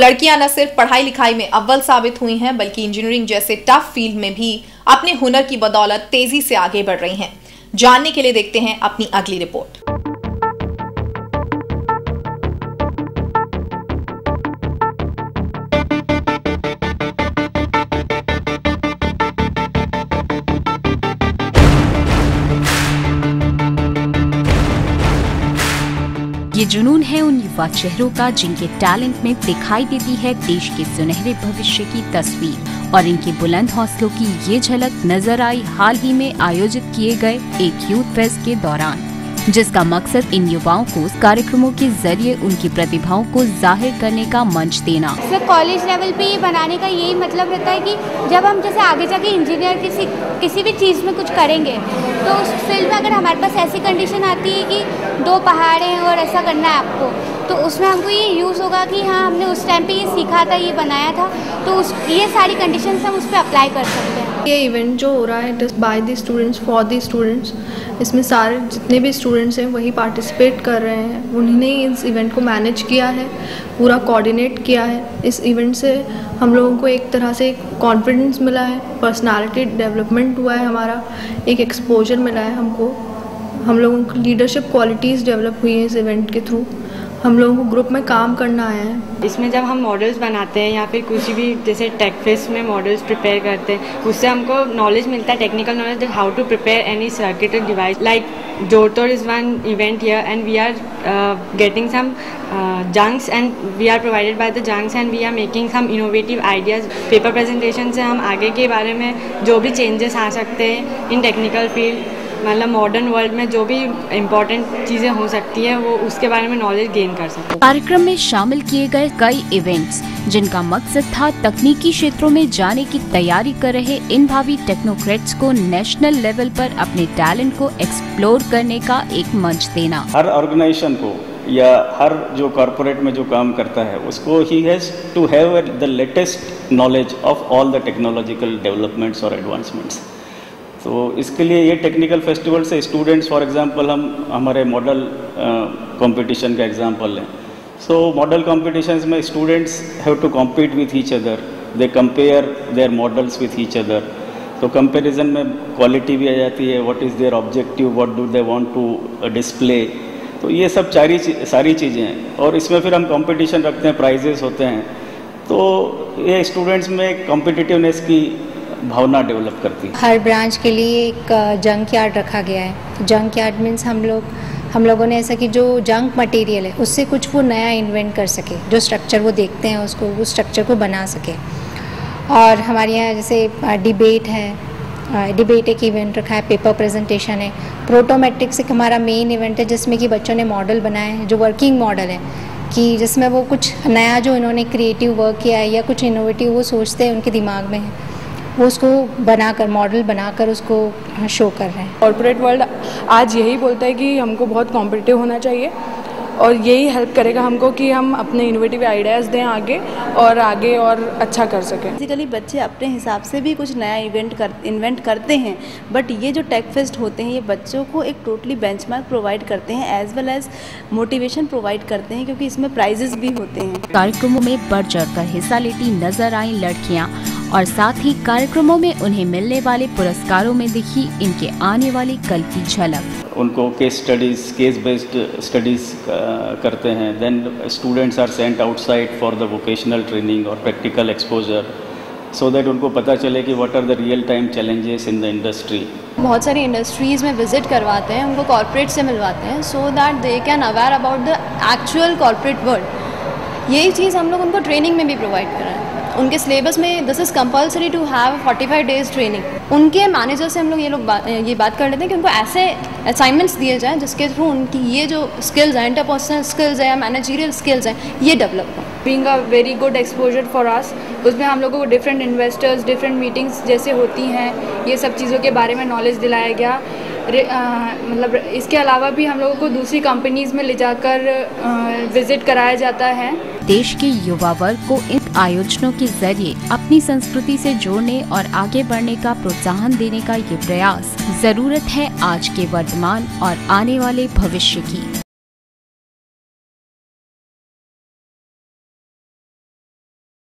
लड़कियां न सिर्फ पढ़ाई लिखाई में अव्वल साबित हुई हैं, बल्कि इंजीनियरिंग जैसे टफ फील्ड में भी अपने हुनर की बदौलत तेजी से आगे बढ़ रही हैं। जानने के लिए देखते हैं अपनी अगली रिपोर्ट। ये जुनून है उन युवा चेहरों का जिनके टैलेंट में दिखाई देती है देश के सुनहरे भविष्य की तस्वीर, और इनके बुलंद हौसलों की ये झलक नजर आई हाल ही में आयोजित किए गए एक यूथ फेस्ट के दौरान, जिसका मकसद इन युवाओं को कार्यक्रमों के जरिए उनकी प्रतिभाओं को जाहिर करने का मंच देना। सिर्फ कॉलेज लेवल पे ये बनाने का यही मतलब रहता है कि जब हम जैसे आगे जाके इंजीनियर किसी भी चीज़ में कुछ करेंगे, तो उस फील्ड में अगर हमारे पास ऐसी कंडीशन आती है कि 2 पहाड़ हैं और ऐसा करना है आपको, तो उसमें हमको ये यूज़ होगा कि हाँ, हमने उस टाइम पे ये सीखा था, ये बनाया था, तो ये सारी कंडीशंस हम उस पर अप्लाई कर सकते हैं। ये इवेंट जो हो रहा है it is by the students for the students. इसमें सारे जितने भी स्टूडेंट्स हैं वही पार्टिसिपेट कर रहे हैं। उन्होंने इस इवेंट को मैनेज किया है, पूरा कोऑर्डिनेट किया है। इस इवेंट से हम लोगों को एक तरह से कॉन्फिडेंस मिला है, पर्सनालिटी डेवलपमेंट हुआ है, हमारा एक एक्सपोजर मिला है हमको। हम लोगों को लीडरशिप क्वालिटीज़ डेवलप हुई हैं इस इवेंट के थ्रू। हम लोगों को ग्रुप में काम करना है। इसमें जब हम मॉडल्स बनाते हैं या फिर कुछ भी जैसे टेक फेस्ट में मॉडल्स प्रिपेयर करते हैं, उससे हमको नॉलेज मिलता है, technical knowledge, how to prepare any circuited device. Like Jortod is one event here and we are getting some junks and we are provided by the junks and we are making some innovative ideas. Paper presentation से हम आगे के बारे में जो भी changes आ सकते हैं इन टेक्निकल फील्ड, मतलब मॉडर्न वर्ल्ड में जो भी इम्पोर्टेंट चीज़ें हो सकती है वो उसके बारे में नॉलेज गेन कर सकते हैं। कार्यक्रम में शामिल किए गए कई इवेंट्स जिनका मकसद था तकनीकी क्षेत्रों में जाने की तैयारी कर रहे इन भावी टेक्नोक्रेट्स को नेशनल लेवल पर अपने टैलेंट को एक्सप्लोर करने का एक मंच देना। हर ऑर्गेनाइजेशन को या हर जो कॉरपोरेट में जो काम करता है उसको ही has to have the latest knowledge of all the technological developments और एडवांसमेंट्स। तो इसके लिए ये टेक्निकल फेस्टिवल से स्टूडेंट्स, फॉर एग्जांपल हम हमारे मॉडल कंपटीशन का एग्जांपल लें। सो मॉडल कॉम्पिटिशन्स में students have to compete with each other, they compare their models with each other. तो कंपैरिजन में क्वालिटी भी आ जाती है, what is their objective, what do they want to display. तो ये सब सारी चीज़ें हैं और इसमें फिर हम कंपटीशन रखते हैं, प्राइजेस होते हैं। तो ये स्टूडेंट्स में कॉम्पिटिटिवनेस की भावना डेवलप करती है। हर ब्रांच के लिए एक जंक यार्ड रखा गया है। जंक यार्ड मीन्स हम लोगों ने ऐसा कि जो जंक मटेरियल है उससे कुछ वो नया इन्वेंट कर सके, जो स्ट्रक्चर वो देखते हैं उसको, उस स्ट्रक्चर को बना सके। और हमारे यहाँ जैसे डिबेट है, डिबेट एक इवेंट रखा है, पेपर प्रेजेंटेशन है, प्रोटोमेट्रिक्स एक हमारा मेन इवेंट है जिसमें कि बच्चों ने मॉडल बनाए हैं, जो वर्किंग मॉडल है, कि जिसमें वो कुछ नया जो इन्होंने क्रिएटिव वर्क किया है या कुछ इनोवेटिव वो सोचते हैं उनके दिमाग में है, वो उसको बनाकर मॉडल बनाकर उसको शो कर रहे हैं। कॉर्पोरेट वर्ल्ड आज यही बोलता है कि हमको बहुत कॉम्पिटिटिव होना चाहिए और यही हेल्प करेगा हमको कि हम अपने इनोवेटिव आइडियाज़ दें आगे और अच्छा कर सकें। बेसिकली बच्चे अपने हिसाब से भी कुछ नया इन्वेंट करते हैं, बट ये जो टेक फेस्ट होते हैं ये बच्चों को एक टोटली बेंचमार्क प्रोवाइड करते हैं, as well as motivation provide करते हैं, क्योंकि इसमें प्राइजेस भी होते हैं। कार्यक्रमों में बढ़ चढ़कर हिस्सा लेती नजर आई लड़कियां और साथ ही कार्यक्रमों में उन्हें मिलने वाले पुरस्कारों में दिखी इनके आने वाली कल की झलक। उनको केस बेस्ड स्टडीज़ करते हैं। Then students are sent outside for the vocational training और प्रैक्टिकल एक्सपोजर, सो दैट उनको पता चले कि what are the real time challenges in the industry. बहुत सारी इंडस्ट्रीज़ में विजिट करवाते हैं, उनको कॉर्पोरेट से मिलवाते हैं, so that they can aware about the actual corporate world. यही चीज़ हम लोग उनको ट्रेनिंग में भी प्रोवाइड कर रहे हैं। उनके सिलेबस में this is compulsory to have 45 days training. उनके मैनेजर से हम लोग ये बात कर लेते हैं कि उनको ऐसे असाइनमेंट्स दिए जाएँ जिसके थ्रू उनकी ये जो स्किल्स हैं, इंटरपर्सनल स्किल्स हैं या मैनेजरियल स्किल्स हैं, ये डेवलप हो। Being a very good exposure for us, उसमें हम लोगों को डिफरेंट इन्वेस्टर्स, डिफरेंट मीटिंग्स जैसे होती हैं, ये सब चीज़ों के बारे में नॉलेज दिलाया गया। मतलब इसके अलावा भी हम लोगों को दूसरी कंपनीज़ में ले जाकर विजिट कराया जाता है। देश के युवा वर्ग को इन आयोजनों के जरिए अपनी संस्कृति से जोड़ने और आगे बढ़ने का प्रोत्साहन देने का ये प्रयास जरूरत है आज के वर्तमान और आने वाले भविष्य की।